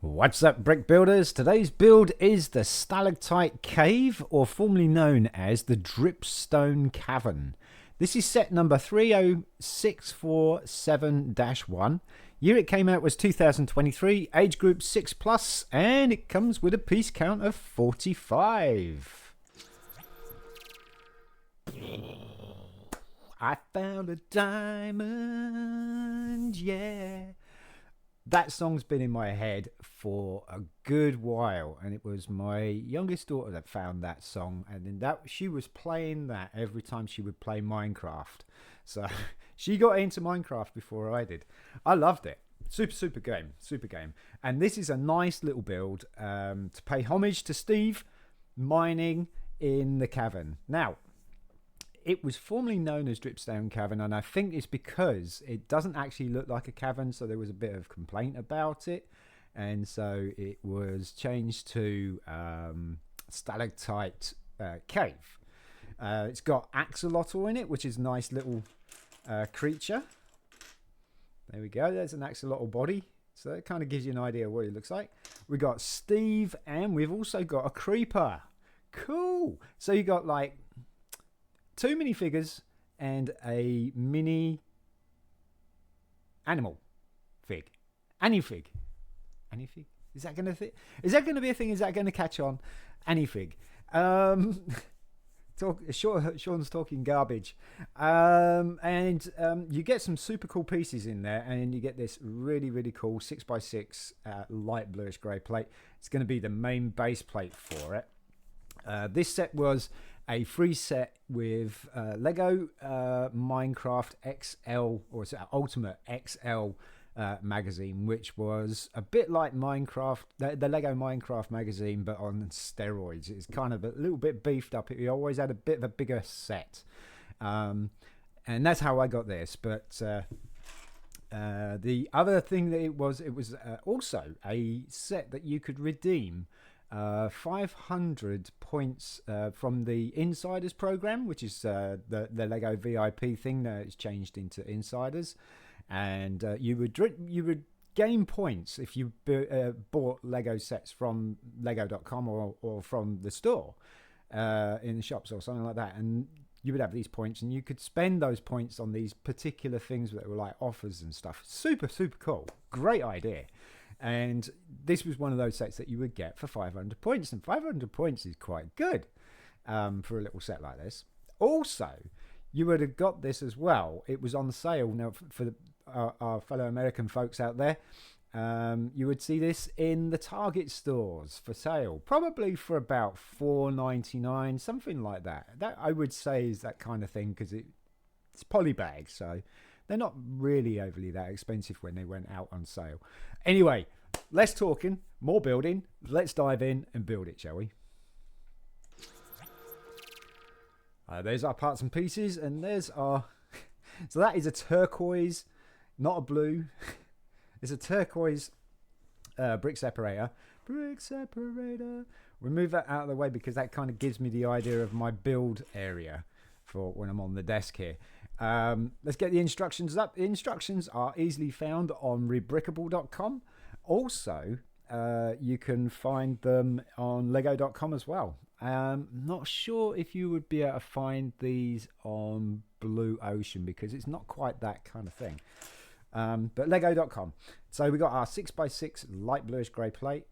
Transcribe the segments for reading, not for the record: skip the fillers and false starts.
What's up, brick builders? Today's build is the Stalactite Cave, or formerly known as the Dripstone Cavern. This is set number 30647-1. Year it came out was 2023, age group 6+, and it comes with a piece count of 45. I found a diamond, yeah. That song's been in my head for a good while, and it was my youngest daughter that found that song, and then she was playing that every time she would play Minecraft. So she got into Minecraft before I did. I loved it. Super game. And this is a nice little build to pay homage to Steve mining in the cavern. Now, it was formerly known as Dripstone Cavern, and I think it's because it doesn't actually look like a cavern, so there was a bit of complaint about it, and so it was changed to Stalactite Cave. It's got Axolotl in it, which is a nice little creature. There we go, there's an Axolotl body, so it kind of gives you an idea of what it looks like. We got Steve, and we've also got a creeper. Cool. So you got like 2 minifigures and a mini animal fig. Anyfig. Anyfig? Is that gonna be a thing? Is that gonna catch on? Anyfig. Sean's talking garbage. You get some super cool pieces in there, and you get this really cool 6x6 light bluish grey plate. It's going to be the main base plate for it. This set was a free set with Lego Minecraft XL, or is it Ultimate XL magazine, which was a bit like Minecraft, the Lego Minecraft magazine, but on steroids. It's kind of a little bit beefed up. It always had a bit of a bigger set, and that's how I got this. But the other thing that it was also a set that you could redeem 500 points from the Insiders program, which is the Lego VIP thing that is changed into Insiders, and you would gain points if you bought Lego sets from Lego.com or from the store in the shops or something like that, and you would have these points, and you could spend those points on these particular things that were like offers and stuff. Super cool, great idea. And this was one of those sets that you would get for 500 points, and 500 points is quite good for a little set like this. Also, you would have got this as well. It was on sale. Now, for our fellow American folks out there, you would see this in the Target stores for sale, probably for about $4.99, something like that. That I would say is that kind of thing, because it's polybags, so they're not really overly that expensive when they went out on sale. Anyway, less talking, more building. Let's dive in and build it, shall we? There's our parts and pieces, and there's our... So that is a turquoise, not a blue. It's a turquoise brick separator. Brick separator. We move that out of the way because that kind of gives me the idea of my build area for when I'm on the desk here. Let's get the instructions up. The instructions are easily found on rebrickable.com. Also, you can find them on lego.com as well. Not sure if you would be able to find these on Blue Ocean because it's not quite that kind of thing. But lego.com. So we got our 6x6 light bluish grey plate,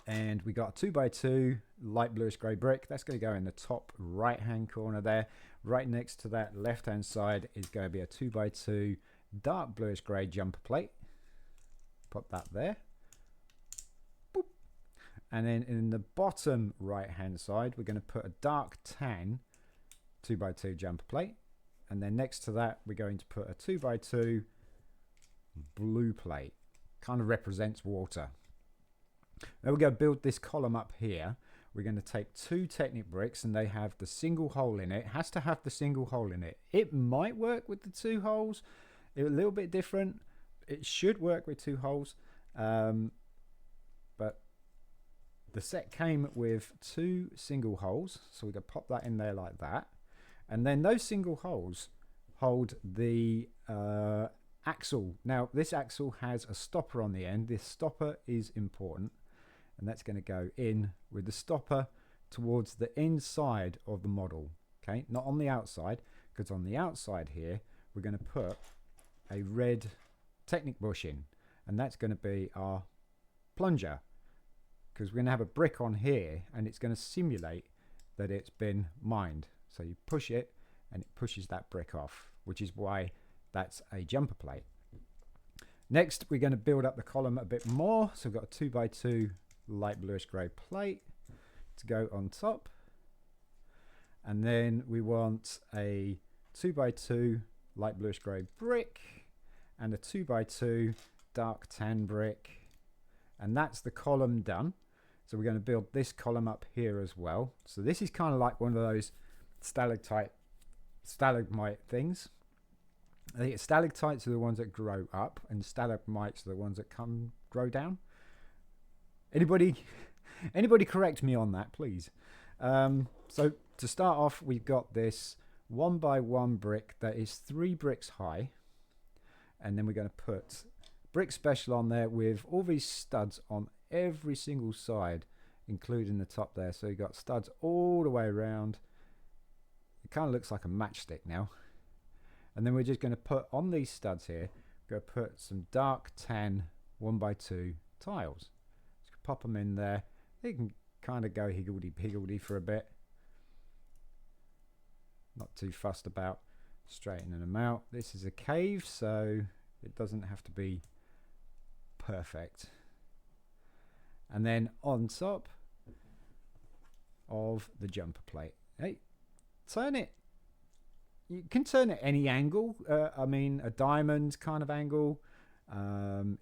and we got a 2x2 light bluish grey brick. That's going to go in the top right hand corner there. Right next to that left hand side is going to be a 2x2 dark bluish grey jumper plate. Put that there. Boop. And then in the bottom right hand side, we're going to put a dark tan 2x2 jumper plate. And then next to that, we're going to put a 2x2 blue plate. Kind of represents water. Now we're going to build this column up here. We're going to take 2 Technic bricks, and they have the single hole in it. It has to have the single hole in it. It might work with the 2 holes. It's a little bit different. It should work with 2 holes. But the set came with 2 single holes. So we're going to pop that in there like that. And then those single holes hold the axle. Now this axle has a stopper on the end. This stopper is important, and that's going to go in with the stopper towards the inside of the model, okay, not on the outside, because on the outside here we're going to put a red Technic bush in, and that's going to be our plunger, because we're going to have a brick on here and it's going to simulate that it's been mined. So you push it and it pushes that brick off, which is why that's a jumper plate. Next we're going to build up the column a bit more, so we've got a 2x2 light bluish grey plate to go on top, and then we want a 2x2 light bluish grey brick and a 2x2 dark tan brick, and that's the column done. So we're going to build this column up here as well. So this is kind of like one of those stalactite things. I think stalactites are the ones that grow up, and stalagmites are the ones that grow down. Anybody correct me on that, please? So to start off, we've got this 1x1 brick that is 3 bricks high, and then we're going to put brick special on there with all these studs on every single side, including the top there. So you've got studs all the way around. It kind of looks like a matchstick now. And then we're just going to put on these studs here, go put some dark tan 1x2 tiles. Just pop them in there. They can kind of go higgledy-piggledy for a bit. Not too fussed about straightening them out. This is a cave, so it doesn't have to be perfect. And then on top of the jumper plate, hey, turn it. You can turn it any angle. I mean, a diamond kind of angle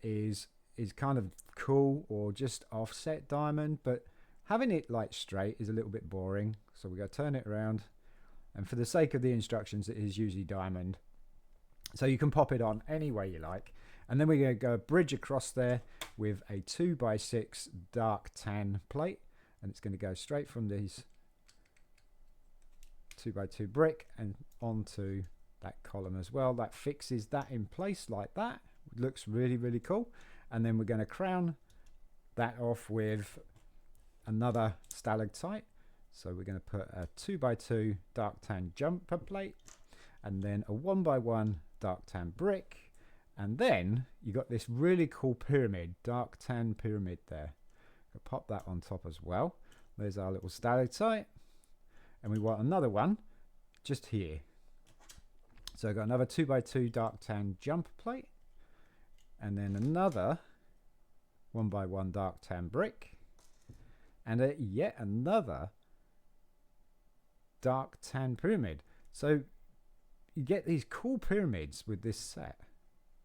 is kind of cool, or just offset diamond, but having it like straight is a little bit boring. So we're going to turn it around, and for the sake of the instructions, it is usually diamond. So you can pop it on any way you like. And then we're going to go a bridge across there with a 2x6 dark tan plate, and it's going to go straight from these 2x2 brick and onto that column as well. That fixes that in place like that. It looks really, really cool. And then we're going to crown that off with another stalactite. So we're going to put a 2x2 dark tan jumper plate, and then a 1x1 dark tan brick. And then you got this really cool pyramid, dark tan pyramid there. I'll pop that on top as well. There's our little stalactite. And we want another one just here. So I've got another 2x2 dark tan jumper plate. And then another 1x1 dark tan brick. And yet another dark tan pyramid. So you get these cool pyramids with this set,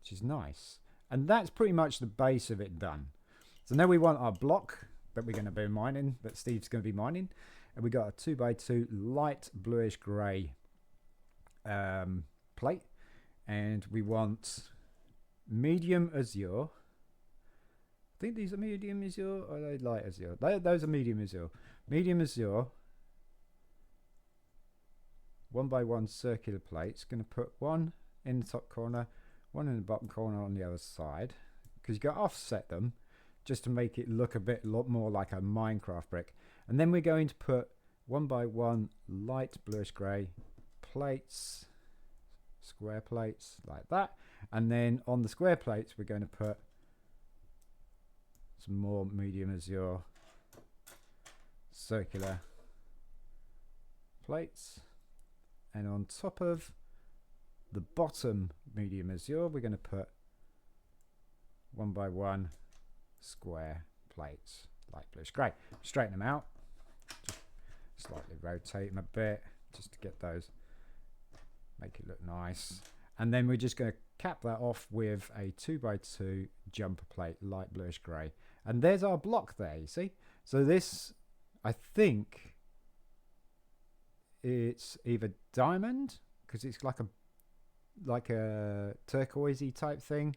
which is nice. And that's pretty much the base of it done. So now we want our block that we're going to be mining, that Steve's going to be mining. And we got a 2x2 light bluish grey plate. And we want medium azure. I think these are medium azure, or are they light azure? Those are medium azure. Medium azure. 1x1 circular plates. Going to put one in the top corner, one in the bottom corner on the other side, because you got to offset them just to make it look a lot more like a Minecraft brick. And then we're going to put 1x1 light bluish grey plates, square plates like that. And then on the square plates we're going to put some more medium azure circular plates. And on top of the bottom medium azure we're going to put 1x1 square plates, light bluish grey. Straighten them out, just slightly rotate them a bit just to get those, make it look nice. And then we're just going to cap that off with a 2x2 jumper plate, light bluish grey. And there's our block there, you see. So this, I think it's either diamond, because it's like a turquoisey type thing,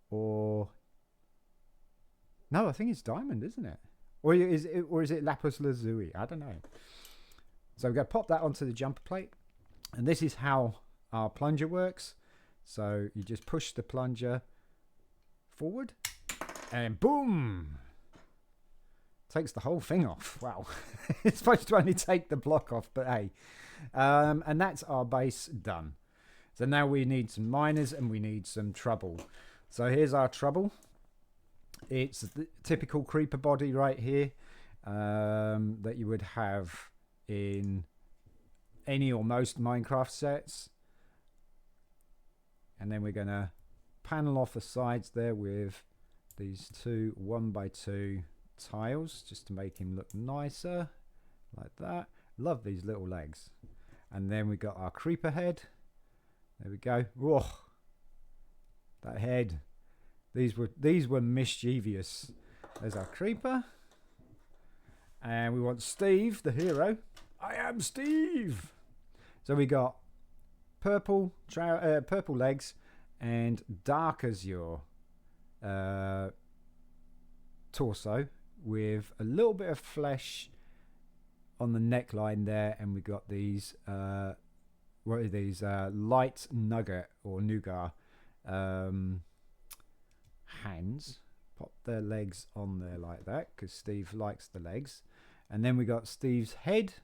or no, I think it's diamond, isn't it? Or is it lapis lazuli? I don't know. So we're going to pop that onto the jumper plate, and this is how our plunger works. So you just push the plunger forward and boom, takes the whole thing off. Wow. It's supposed to only take the block off, but hey. And that's our base done. So now we need some miners and we need some trouble. So here's our trouble. It's the typical creeper body right here that you would have in any or most Minecraft sets. And then we're going to panel off the sides there with these two 1x2 tiles just to make him look nicer, like that. Love these little legs. And then we got our creeper head. There we go. Whoa, that head. These were mischievous. There's our creeper. And we want Steve, the hero. I am Steve. So we got purple legs and dark azure torso with a little bit of flesh on the neckline there, and we got these what are these light nougat or nougat hands. Pop their legs on there like that because Steve likes the legs. And then we got Steve's head,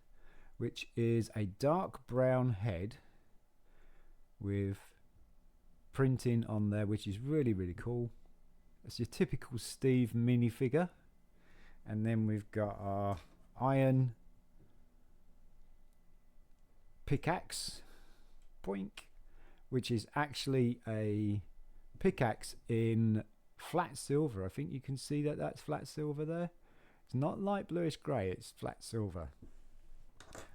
which is a dark brown head with printing on there, which is really, really cool. It's your typical Steve minifigure. And then we've got our iron pickaxe, boink, which is actually a pickaxe in flat silver. I think you can see that that's flat silver there. It's not light bluish grey, it's flat silver.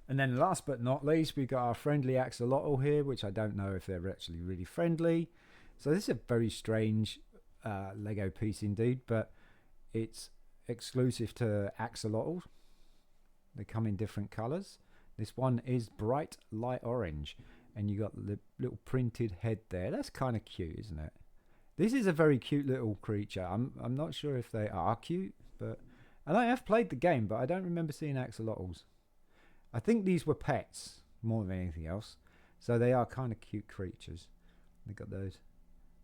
And then last but not least, we've got our friendly axolotl here, which I don't know if they're actually really friendly. So this is a very strange Lego piece indeed, but it's exclusive to axolotl. They come in different colours. This one is bright light orange, and you got the little printed head there. That's kind of cute, isn't it? This is a very cute little creature. I'm not sure if they are cute, but and I have played the game, but I don't remember seeing axolotls. I think these were pets more than anything else, so they are kind of cute creatures. They got those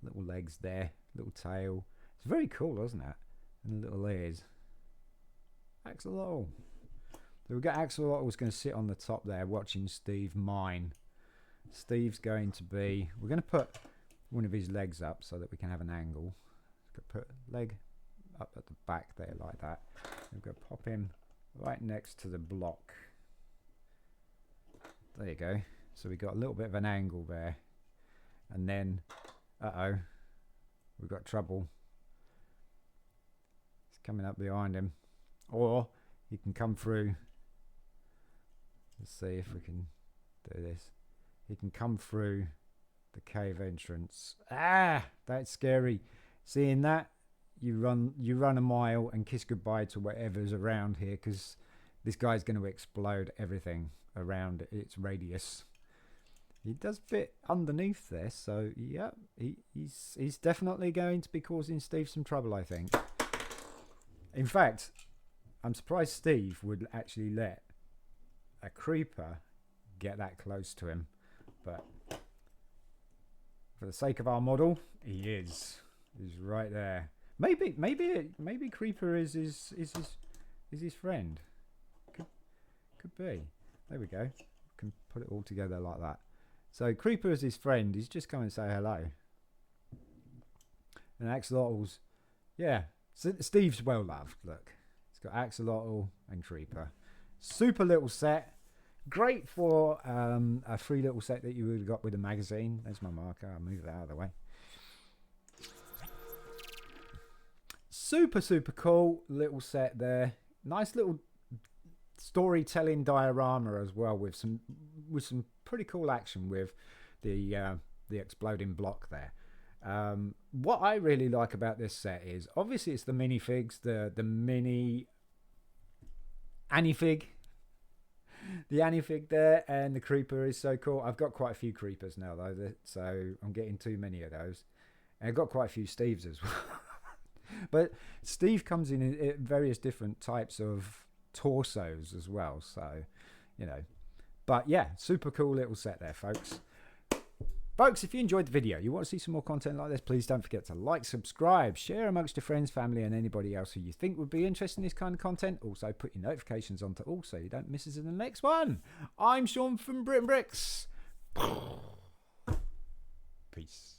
little legs there, little tail. It's very cool, isn't it? And the little ears. Axolotl. So we've got Axolotl going to sit on the top there watching Steve mine. Steve's going to be, we're going to put one of his legs up so that we can have an angle. Put leg up at the back there like that. We're going to pop him right next to the block. There you go. So we got a little bit of an angle there. And then, we've got trouble. It's coming up behind him. Or he can come through. Let's see if we can do this. He can come through the cave entrance. Ah, that's scary. Seeing that, you run a mile and kiss goodbye to whatever's around here, because this guy's going to explode everything around its radius. He does fit underneath there, so yeah, he's definitely going to be causing Steve some trouble, I think. In fact, I'm surprised Steve would actually let a creeper get that close to him, but for the sake of our model, he is. He's right there. Maybe creeper is his friend. Could be. There we go. Can put it all together like that. So creeper is his friend. He's just come and say hello. And axolotl's, yeah. So Steve's well loved. Look, it's got axolotl and creeper. Super little set. Great for a free little set that you would have got with a magazine. There's my marker. I'll move that out of the way. Super cool little set there. Nice little storytelling diorama as well, with some pretty cool action with the exploding block there. What I really like about this set is obviously it's the minifigs, the mini Anifig. The Anifig there, and the creeper is so cool. I've got quite a few creepers now though, so I'm getting too many of those. And I've got quite a few Steves as well. But Steve comes in various different types of torsos as well, so you know. But yeah, super cool little set there, folks. Folks, if you enjoyed the video, you want to see some more content like this, please don't forget to like, subscribe, share amongst your friends, family, and anybody else who you think would be interested in this kind of content. Also, put your notifications on to all so you don't miss us in the next one. I'm Sean from BRIT'N Bricks. Peace.